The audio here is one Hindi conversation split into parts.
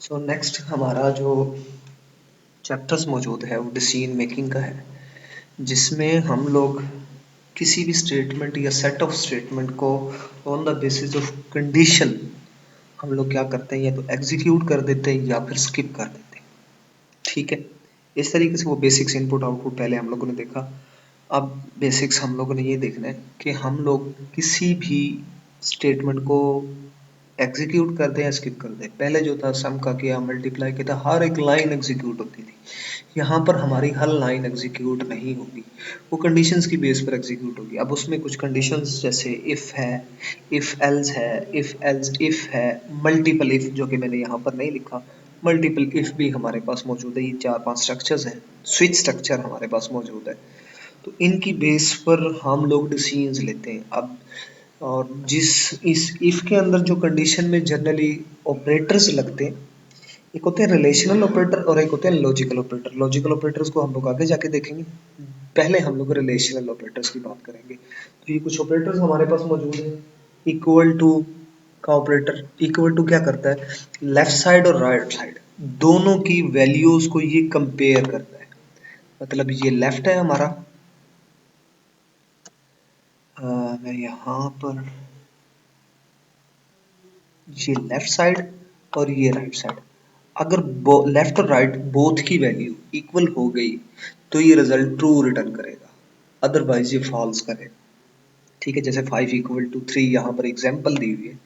सो नेक्स्ट हमारा जो चैप्टर्स मौजूद है वो डिसीजन मेकिंग का है, जिसमें हम लोग किसी भी स्टेटमेंट या सेट ऑफ स्टेटमेंट को on the basis of condition हम लोग क्या करते हैं, या तो एग्जीक्यूट कर देते हैं या फिर स्किप कर देते हैं। ठीक है, इस तरीके से वो बेसिक्स इनपुट आउटपुट पहले हम लोगों ने देखा। अब बेसिक्स हम लोगों ने ये देखना है कि हम लोग किसी भी स्टेटमेंट को एग्जीक्यूट कर दें या स्किप कर दें। पहले जो था सम का किया, मल्टीप्लाई किया था, हर एक लाइन एग्जीक्यूट होती थी। यहाँ पर हमारी हर लाइन एग्जीक्यूट नहीं होगी, वो कंडीशंस की बेस पर एग्जीक्यूट होगी। अब उसमें कुछ कंडीशंस जैसे इफ है, इफ एल्स है, इफ एल्स इफ है, मल्टीपल इफ जो कि मैंने यहाँ पर नहीं लिखा, मल्टीपल इफ भी हमारे पास मौजूद है। ये 4-5 स्ट्रक्चर्स हैं, स्विच स्ट्रक्चर हमारे पास मौजूद है। तो इनकी बेस पर हम लोग डिसीजंस लेते हैं। अब और जिस इस इफ के अंदर जो कंडीशन में जनरली ऑपरेटर्स लगते हैं, एक होते हैं रिलेशनल ऑपरेटर और एक होते हैं लॉजिकल ऑपरेटर। लॉजिकल ऑपरेटर्स को हम लोग आगे जाके देखेंगे, पहले हम लोग रिलेशनल ऑपरेटर्स की बात करेंगे। तो ये कुछ ऑपरेटर्स हमारे पास मौजूद है। इक्वल टू का ऑपरेटर, इक्वल टू क्या करता है, लेफ्ट साइड और राइट साइड दोनों की वैल्यूज को ये कंपेयर करता है। मतलब ये लेफ्ट है हमारा, मैं यहाँ पर, ये लेफ्ट साइड और ये राइट साइड, अगर लेफ्ट और राइट बोथ की वैल्यू इक्वल हो गई तो ये रिजल्ट ट्रू रिटर्न करेगा, अदरवाइज ये फॉल्स करेगा। ठीक है, जैसे 5 इक्वल टू 3 यहाँ पर एग्जांपल दी हुई है,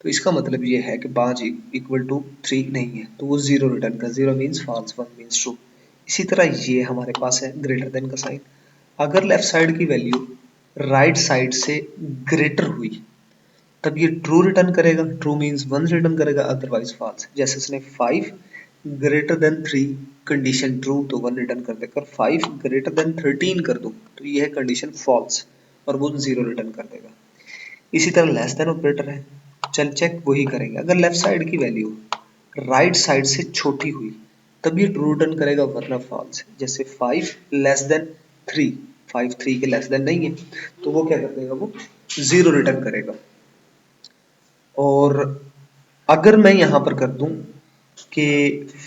तो इसका मतलब ये है कि 5 इक्वल टू 3 नहीं है, तो वो 0 रिटर्न कर, 0 मीन्स फॉल्स, 1 मीन्स ट्रू। इसी तरह ये हमारे पास है ग्रेटर देन का साइन। अगर लेफ्ट साइड की वैल्यू राइट साइड से ग्रेटर हुई तब ये ट्रू रिटर्न करेगा, ट्रू मीन्स 1 रिटर्न करेगा, अदरवाइज फॉल्स। जैसे इसने 5 ग्रेटर देन 3 कंडीशन ट्रू तो 1 रिटर्न कर देगा, 5 ग्रेटर देन 13 कर दो तो ये है कंडीशन फॉल्स और वो 0 रिटर्न कर देगा। इसी तरह लेस देन ऑपरेटर है, चल चेक वही करेंगे। अगर लेफ्ट साइड की वैल्यू राइट साइड से छोटी हुई तब ये ट्रू रिटर्न करेगा वरना फॉल्स। जैसे 5 लेस देन 3, 5 3 के लेस देन नहीं है तो वो क्या कर देगा, वो 0 रिटर्न करेगा। और अगर मैं यहाँ पर कर दूं कि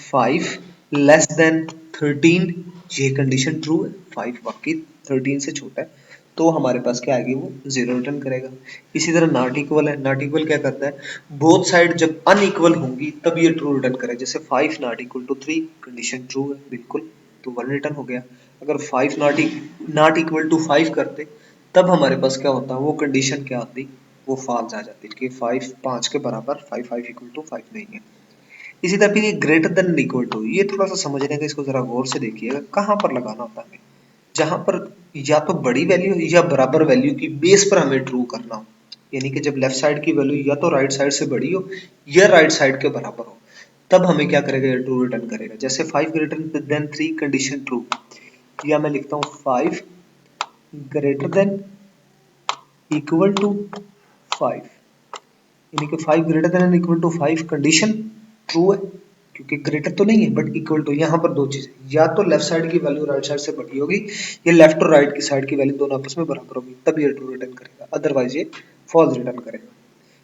5 लेस देन 13, ये कंडीशन ट्रू है, 5 वाकई 13 से छोटा है, तो हमारे पास क्या आएगी, वो 0 रिटर्न करेगा। इसी तरह नॉट इक्वल है, नॉट इक्वल क्या करता है, बोथ साइड जब अनइक्वल होंगी तब ये ट्रू रिटर्न करेगा। जैसे 5 not equal to 3 condition true है बिल्कुल, तो 1 रिटर्न हो गया। अगर 5 नॉट इक्वल टू 5 करते तब हमारे पास क्या होता, वो कंडीशन क्या आती, वो फॉल्स आ जाती कि 5 5 के बराबर, 5 5 इक्वल टू 5 नहीं है। इसी तरह फिर ये ग्रेटर देन इक्वल टू, ये थोड़ा सा समझने का, इसको जरा गौर से देखिएगा कहाँ पर लगाना होता है हमें। जहां पर या तो बड़ी वैल्यू या बराबर वैल्यू की बेस पर हमें ट्रू करना हो, यानी कि जब लेफ्ट साइड की वैल्यू या तो राइट साइड से बड़ी हो या राइट साइड के बराबर हो, तब हमें क्या करेगा, ये ट्रू रिटर्न करेगा। जैसे 5 ग्रेटर देन 3 कंडीशन ट्रू, या मैं लिखता हूँ 5 ग्रेटर देन इक्वल टू 5, यानी कि 5 greater than equal to 5 condition true है, क्योंकि ग्रेटर तो नहीं है बट इक्वल टू। यहाँ पर दो चीजें, या तो लेफ्ट साइड की वैल्यू राइट साइड से बड़ी होगी या लेफ्ट और राइट की साइड की वैल्यू दोनों आपस में बराबर होगी, तब ये ट्रू रिटर्न करेगा, अदरवाइज ये फॉल्स रिटर्न करेगा।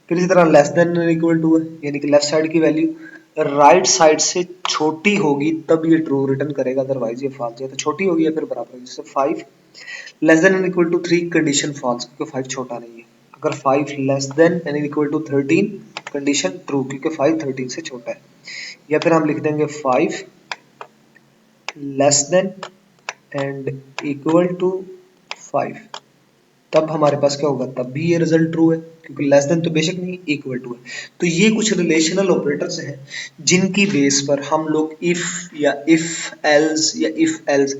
फिर इसी तरह लेस देन इक्वल टू है, यानी कि लेफ्ट साइड की वैल्यू राइट साइड से छोटी होगी तब ये ट्रू रिटर्न करेगा, अदरवाइज ये फॉल्स। या तो छोटी होगी या फिर बराबर होगी। जैसे 5 less than and equal to 3 condition false, क्योंकि 5 छोटा नहीं है। अगर 5 less than and equal to 13 condition true, क्योंकि 5 13 से छोटा है। या फिर हम लिख देंगे 5 less than and equal to 5, तब हमारे पास क्या होगा, तब भी ये रिजल्ट ट्रू है, क्योंकि लेस देन तो बेशक नहीं, इक्वल टू है। तो ये कुछ रिलेशनल ऑपरेटर्स हैं जिनकी बेस पर हम लोग इफ या इफ एल्स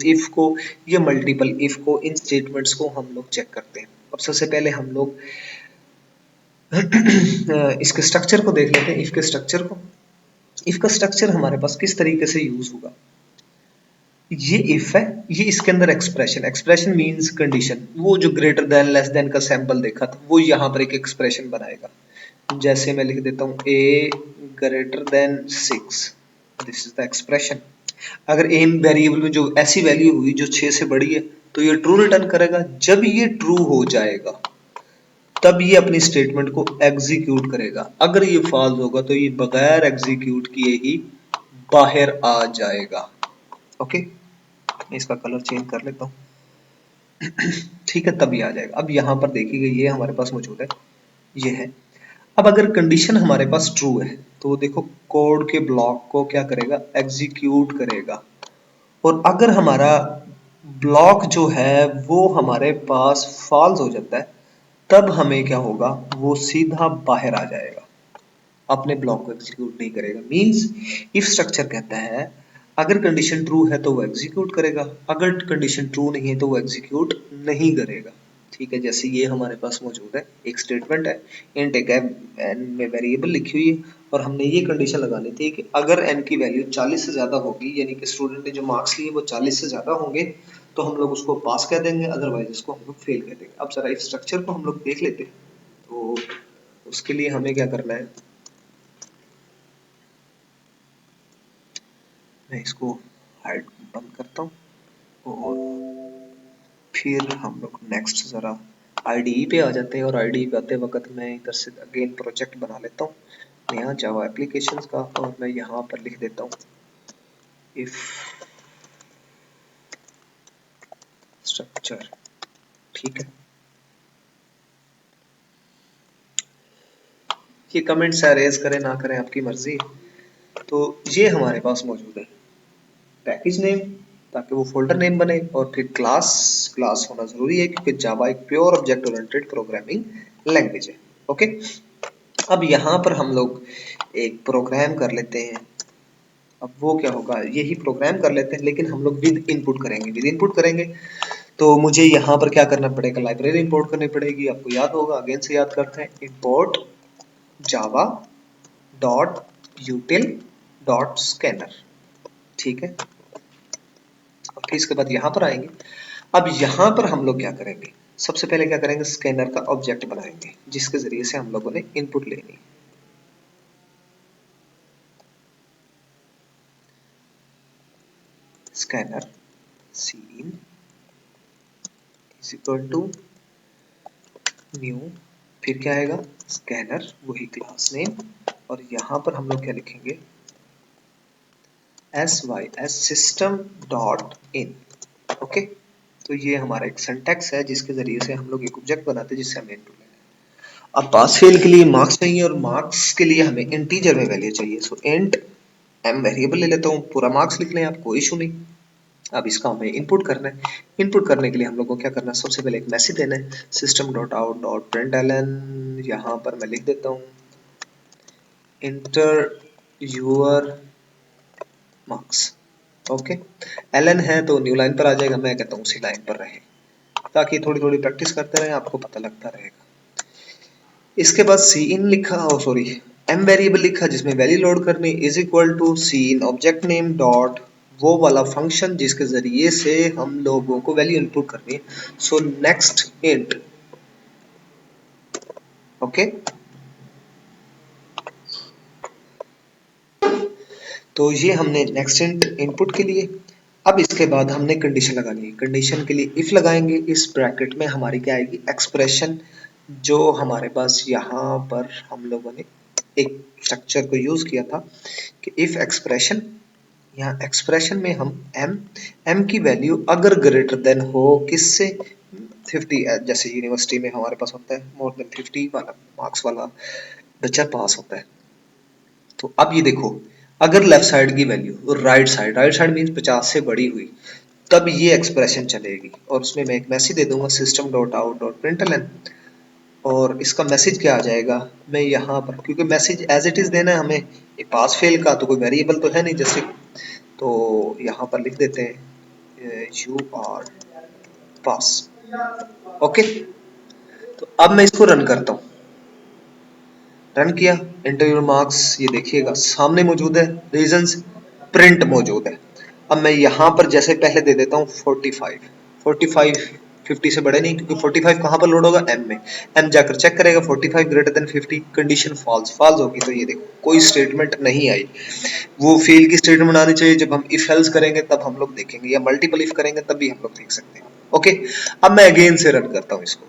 इफ को या मल्टीपल इफ को, इन स्टेटमेंट्स को हम लोग चेक करते हैं। अब सबसे पहले हम लोग इसके स्ट्रक्चर को देख लेते हैं, इफ के स्ट्रक्चर को। इफ का स्ट्रक्चर हमारे पास किस तरीके से यूज होगा, ये इफ है, ये इसके अंदर एक्सप्रेशन, एक्सप्रेशन मींस कंडीशन, वो जो ग्रेटर देन लेस देन का सैंपल देखा था वो यहाँ पर एक एक्सप्रेशन बनाएगा। जैसे मैं लिख देता हूँ a greater than 6, this is the expression. अगर a वेरिएबल में जो ऐसी वैल्यू हुई जो 6 से बड़ी है तो ये ट्रू रिटर्न करेगा। जब ये ट्रू हो जाएगा तब ये अपनी स्टेटमेंट को एग्जीक्यूट करेगा। अगर ये फॉल्स होगा तो ये बगैर एग्जीक्यूट किए ही बाहर आ जाएगा। ओके, मैं इसका कलर चेंज कर लेता हूँ। ठीक है, तब ये आ जाएगा। अब यहाँ पर देखिए ये हमारे पास मौजूद है, ये है। अब अगर कंडीशन हमारे पास ट्रू है तो देखो कोड के ब्लॉक को क्या करेगा, एग्जीक्यूट करेगा। और अगर हमारा ब्लॉक जो है वो हमारे पास फॉल्स हो जाता है, तब हमें क्या होगा, वो सीधा बाहर आ जाएगा, अपने ब्लॉक को एग्जीक्यूट नहीं करेगा। मींस इफ स्ट्रक्चर कहता है अगर कंडीशन ट्रू है तो वो एग्जीक्यूट करेगा, अगर कंडीशन ट्रू नहीं है तो वो एग्जीक्यूट नहीं करेगा। ठीक है, जैसे ये हमारे पास मौजूद है, एक स्टेटमेंट है, इंट एक एन में वेरिएबल लिखी हुई है, और हमने ये कंडीशन लगानी थी कि अगर एन की वैल्यू 40 से ज्यादा होगी, यानी कि स्टूडेंट ने जो मार्क्स लिए वो 40 से ज्यादा होंगे, तो हम लोग उसको पास कह देंगे, अदरवाइज उसको हम लोग फेल कह देंगे। अब जरा इस स्ट्रक्चर को हम लोग देख लेते हैं। तो उसके लिए हमें क्या करना है, मैं इसको हाइड बंद करता हूँ और फिर हम लोग नेक्स्ट जरा IDE पे आ जाते हैं। और IDE पे आते वक्त मैं इधर से अगेन प्रोजेक्ट बना लेता हूँ नया जावा एप्लीकेशंस का, और मैं यहाँ पर लिख देता हूँ इफ स्ट्रक्चर। ठीक है, ये कमेंट्स अरेज करें ना करें आपकी मर्जी। तो ये हमारे पास मौजूद है पैकेज नेम, ताकि वो फोल्डर नेम बने, और फिर क्लास, क्लास होना जरूरी है क्योंकि जावा एक pure object oriented programming language है। ओके, अब यहाँ पर हम लोग एक प्रोग्राम कर लेते हैं। अब वो क्या होगा, यही प्रोग्राम कर लेते हैं लेकिन हम लोग विद इनपुट करेंगे। विद इनपुट करेंगे तो मुझे यहाँ पर क्या करना पड़ेगा, लाइब्रेरी इंपोर्ट करनी पड़ेगी। आपको याद होगा, अगेन से याद करते हैं, import Java dot यूटिल dot scanner. ठीक है, और फिर इसके बाद यहाँ पर आएंगे। अब यहाँ पर हम लोग क्या करेंगे, सबसे पहले क्या करेंगे, स्कैनर का ऑब्जेक्ट बनाएंगे जिसके जरिए से हम लोगों ने इनपुट लेनी है। Scanner scene is equal to new, फिर क्या आएगा, स्कैनर, वही क्लास नेम, और यहाँ पर हम लोग क्या लिखेंगे, sys system dot in. Okay, तो ये हमारा एक सिंटैक्स है जिसके जरिए से हम लोग एक ऑब्जेक्ट बनाते हैं जिससे हमें इनपुट लेना है। अब पास फेल के लिए मार्क्स चाहिए, और मार्क्स के लिए हमें इंटीजर में वैल्यू चाहिए। सो इंट एम वेरिएबल ले लेता हूँ, पूरा मार्क्स लिख लें आप, कोई इशू नहीं। अब इसका हमें इनपुट करना है। इनपुट करने के लिए हम लोग को क्या करना है, सबसे पहले एक मैसेज देना है, system dot out dot println. यहाँ पर मैं लिख देता हूँ इंटर यूर मार्क्स। ओके, एलन है तो न्यू लाइन पर आ जाएगा, मैं कहता हूँ उसी लाइन पर रहे, ताकि थोड़ी थोड़ी प्रैक्टिस करते रहे, आपको पता लगता रहेगा। इसके बाद सी इन लिखा, ओ सॉरी, एम वेरिएबल लिखा जिसमें वैल्यू लोड करनी, is equal to C in object name dot वो वाला फंक्शन जिसके जरिए से हम लोगों को वैल्यू इनपुट करनी है। So next int. ओके, तो ये हमने नेक्स्ट इंट इनपुट के लिए। अब इसके बाद हमने कंडीशन लगानी है। कंडीशन के लिए इफ लगाएंगे, इस ब्रैकेट में हमारी क्या आएगी, एक्सप्रेशन, जो हमारे पास यहाँ पर हम लोगों ने एक स्ट्रक्चर को यूज किया था कि इफ एक्सप्रेशन, यहाँ एक्सप्रेशन में हम m की वैल्यू अगर ग्रेटर देन हो किससे, 50, जैसे यूनिवर्सिटी में हमारे पास होता है मोर देन 50 वाला मार्क्स वाला बच्चा पास होता है। तो अब ये देखो, अगर लेफ्ट साइड की value right side, right side mean 50 से बड़ी हुई, तब ये एक्सप्रेशन चलेगी। और उसमें मैं एक मैसेज दे दूंगा, system dot out dot println, और इसका मैसेज क्या आ जाएगा, मैं यहाँ पर, क्योंकि मैसेज एज इट इज देना है हमें, ये पास फेल का तो कोई वेरिएबल तो है नहीं जैसे, तो यहाँ पर लिख देते हैं यू आर पास। ओके, तो अब मैं इसको रन करता हूँ। रन किया, इंटरव्यू मार्क्स ये देखिएगा सामने मौजूद है, रीजंस प्रिंट मौजूद है। अब मैं यहाँ पर जैसे पहले दे देता हूँ 45, 45 50 से बड़े नहीं, क्योंकि 45 कहाँ पर लोड होगा, एम में, एम जाकर चेक करेगा 45 greater than 50, condition false, false होगी तो ये देखो कोई स्टेटमेंट नहीं आई। वो फेल की स्टेटमेंट आनी चाहिए, जब हम इफ एल्स करेंगे तब हम लोग देखेंगे, या मल्टीपल इफ करेंगे तब भी हम लोग देख सकते हैं। ओके, अब मैं अगेन से रन करता हूँ इसको,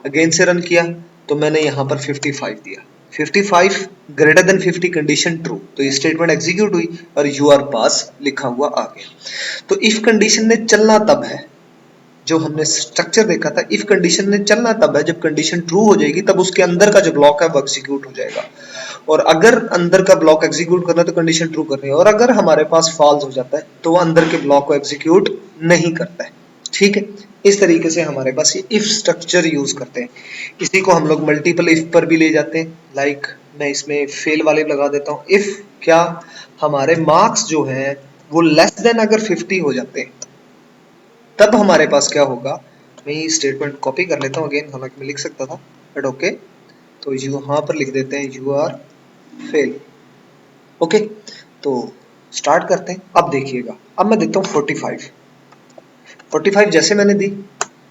अगेन से रन किया, तो मैंने यहाँ पर 55 दिया, 55 ग्रेटर देन 50 कंडीशन ट्रू, तो ये स्टेटमेंट एग्जीक्यूट हुई और यू आर पास लिखा हुआ आ गया। तो इफ कंडीशन ने चलना तब है, जो हमने स्ट्रक्चर देखा था, इफ कंडीशन ने चलना तब है जब कंडीशन ट्रू हो जाएगी, तब उसके अंदर का जो ब्लॉक है वो एग्जीक्यूट हो जाएगा। और अगर अंदर का ब्लॉक एग्जीक्यूट करना है तो कंडीशन ट्रू करनी है, और अगर हमारे पास फॉल्स हो जाता है तो वो अंदर के ब्लॉक को एग्जीक्यूट नहीं करता है। ठीक है, इस तरीके से हमारे पास ये इफ स्ट्रक्चर यूज करते हैं। इसी को हम लोग मल्टीपल इफ पर भी ले जाते हैं। लाइक मैं इसमें फेल वाले लगा देता हूँ, इफ क्या हमारे मार्क्स जो है वो लेस देन अगर 50 हो जाते हैं, तब हमारे पास क्या होगा। मैं ये स्टेटमेंट कॉपी कर लेता हूँ अगेन, हालांकि मैं लिख सकता था बट ओके। तो यहाँ पर लिख देते हैं यू आर फेल। ओके, तो स्टार्ट करते हैं। अब देखिएगा, अब मैं देता हूँ 45। 45 जैसे मैंने दी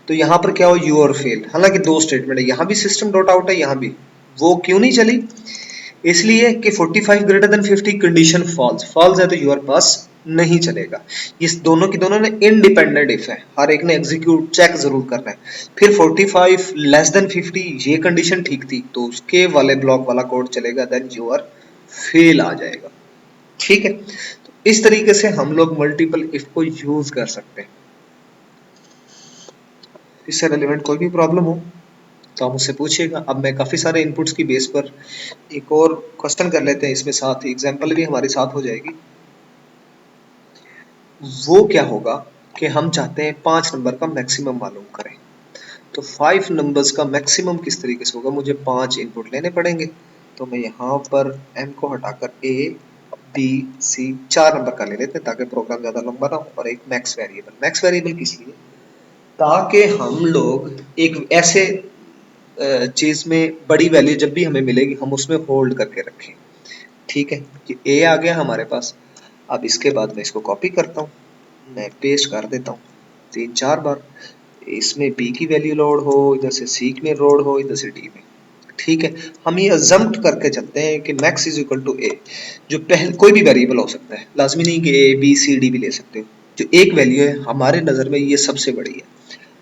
तो यहाँ पर क्या हो, यू आर फेल। हालांकि दो स्टेटमेंट है, यहाँ भी सिस्टम डॉट आउट है, यहाँ भी। वो क्यों नहीं चली, इसलिए कि 45 greater than 50 condition false, false है तो यूर पास नहीं चलेगा। इस दोनों की दोनों ने इंडिपेंडेंट इफ है, हर एक ने एग्जीक्यूट चेक जरूर करना है। फिर 45 लेस देन 50 ये कंडीशन ठीक थी तो उसके वाले ब्लॉक वाला कोड चलेगा, देन यूर फेल आ जाएगा। ठीक है, तो इस तरीके से हम लोग मल्टीपल इफ को यूज कर सकते हैं। इससे रेलिवेंट कोई भी प्रॉब्लम हो तो आप मुझसे पूछिएगा। अब मैं काफी सारे इनपुट्स की बेस पर एक और क्वेश्चन कर लेते हैं, इसमें साथ ही एग्जांपल भी हमारे साथ हो जाएगी। वो क्या होगा कि हम चाहते हैं 5 नंबर का मैक्सिमम मालूम करें। तो 5 नंबर्स का मैक्सिमम किस तरीके से होगा, मुझे 5 इनपुट लेने पड़ेंगे। तो मैं यहाँ पर m को हटाकर a b c 4 नंबर का ले लेते हैं ताकि प्रोग्राम ज्यादा लंबा ना हो। और एक मैक्स वेरिएबल, मैक्स वेरिएबल किस लिए, ताकि हम लोग एक ऐसे चीज में बड़ी वैल्यू जब भी हमें मिलेगी हम उसमें होल्ड करके रखें। ठीक है, ये a आ गया हमारे पास। अब इसके बाद मैं इसको कॉपी करता हूँ, मैं पेस्ट कर देता हूँ 3-4 बार। इसमें b की वैल्यू लोड हो, इधर से c में लोड हो, इधर से d में। ठीक है, हम ये अजम्प्ट करके चलते हैं कि max is equal to a। जो पहले कोई भी वेरिएबल हो सकता है, लाजमी नहीं कि a b c d भी ले सकते हो। जो एक वैल्यू है हमारे नजर में ये सबसे बड़ी है।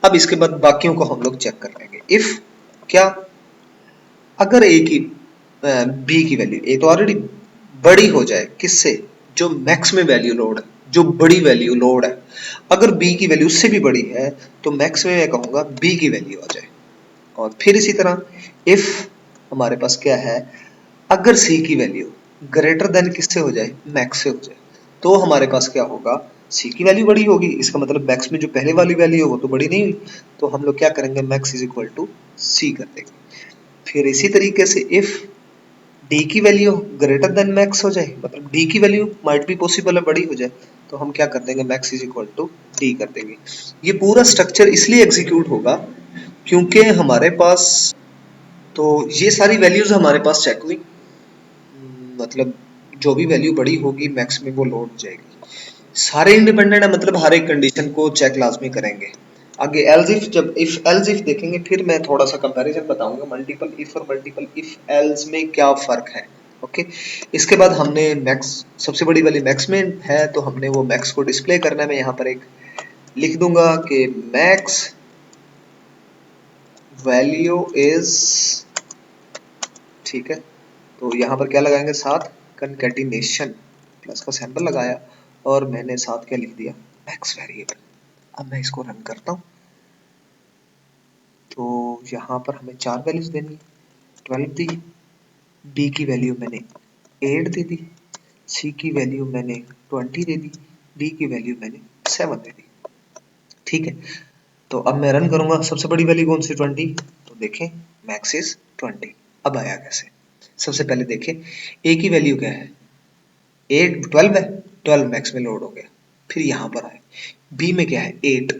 अब इसके बाद बाकियों को हम लोग चेक कर लेंगे। इफ क्या, अगर a की b की वैल्यू, a तो ऑलरेडी बड़ी हो जाए किससे, जो मैक्स में वैल्यू लोड है, जो बड़ी वैल्यू लोड है। अगर b की वैल्यू उससे भी बड़ी है तो मैक्स में मैं कहूंगा b की वैल्यू आ जाए। और फिर इसी तरह इफ हमारे पास क्या है, अगर c की वैल्यू ग्रेटर देन किससे हो जाए, मैक्स से हो जाए, तो हमारे पास क्या होगा, c की वैल्यू बड़ी होगी, इसका मतलब मैक्स में जो पहले वाली वैल्यू है वो तो बड़ी नहीं हुई। तो हम लोग क्या करेंगे, max is equal to c कर देंगे। फिर इसी तरीके से इफ डी की वैल्यू ग्रेटर देन मैक्स हो जाए, मतलब डी की वैल्यू माइट बी पॉसिबल है बड़ी हो जाए, तो हम क्या कर देंगे, max is equal to D कर देंगे। ये पूरा स्ट्रक्चर इसलिए एग्जीक्यूट होगा क्योंकि हमारे पास, तो ये सारी वैल्यूज हमारे पास चेक हुई। मतलब जो भी वैल्यू बड़ी होगी मैक्स में वो लोड हो जाएगी। सारे इंडिपेंडेंट है, मतलब हर एक कंडीशन को चेक लाजमी करेंगे। आगे एल्स इफ, जब इफ एल्स इफ देखेंगे फिर मैं थोड़ा सा कंपैरिजन बताऊंगा मल्टीपल इफ और मल्टीपल इफ एल्स में क्या फर्क है। ओके, इसके बाद हमने मैक्स, सबसे बड़ी वाली मैक्स में है तो हमने वो मैक्स को डिस्प्ले करना है। मैं यहाँ पर एक लिख दूंगा कि मैक्स वैल्यू इज, ठीक है, तो यहाँ पर क्या लगाएंगे, साथ कंकैटिनेशन प्लस का सैंपल लगाया और मैंने साथ क्या लिख दिया, मैक्स वेरिएबल। अब मैं इसको रन करता हूँ तो यहाँ पर हमें 4 वैल्यूज देनी है, 12 दी, b की वैल्यू मैंने 8 दे दी, c की वैल्यू मैंने 20 दे दी, d की वैल्यू मैंने 7 दे दी। ठीक है, तो अब मैं रन करूंगा, सबसे बड़ी वैल्यू कौन सी, 20, तो देखें मैक्स इज 20। अब आया कैसे, सबसे पहले देखें a की वैल्यू क्या है, 8 12 है, 12 मैक्स में लोड हो गया। फिर यहाँ पर आए b में क्या है 8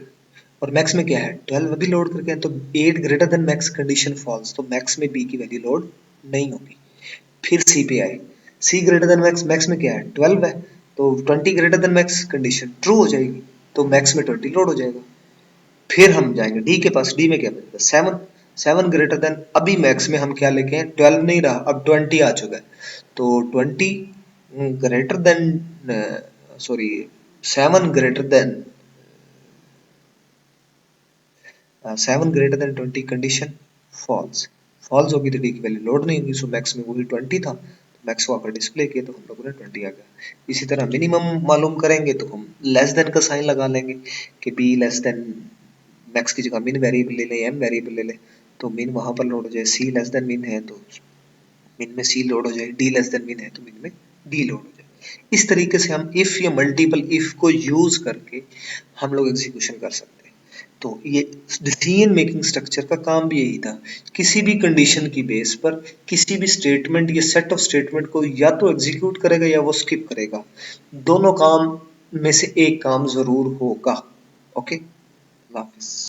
और मैक्स में क्या है 12 अभी लोड करके हैं, तो 8 greater than max condition false, तो मैक्स में b की वैल्यू लोड नहीं होगी। फिर c पे आए, c greater than max, max में क्या है 12 है, तो 20 greater than max condition true हो जाएगी, तो मैक्स में 20 लोड हो जाएगा। फिर हम जाएंगे डी के पास, डी में क्या बनेगा 7, 7 ग्रेटर देन, अभी मैक्स में हम क्या लेके हैं 12 नहीं रहा, अब 20 आ चुका है, तो 20 greater than, sorry 7 greater than, 7 greater than 20 condition false, false होगी तो डी की वैल्यू लोड नहीं होगी, सो मैक्स में वही 20 था, मैक्स को आकर डिस्प्ले किया तो हम लोगों ने 20 आ गया। इसी तरह मिनिमम मालूम करेंगे तो हम लेस देन का साइन लगा लेंगे कि बी लेस देन, मैक्स की जगह मिन वेरिएबल ले लें, एम वेरिएबल ले लें, तो मिन वहां पर लोड हो जाए, सी लेस देन मिन है तो मिन में सी लोड हो जाए, डी लेस देन मिन है तो मिन में डी लोड हो जाए। इस तरीके से हम इफ या मल्टीपल इफ को यूज करके हम लोग एग्जीक्यूशन कर सकते हैं। तो ये डिसीजन मेकिंग स्ट्रक्चर का काम भी यही था, किसी भी कंडीशन की बेस पर किसी भी स्टेटमेंट या सेट ऑफ स्टेटमेंट को या तो एग्जीक्यूट करेगा या वो स्किप करेगा, दोनों काम में से एक काम जरूर होगा। ओके, अल्लाह हाफिज।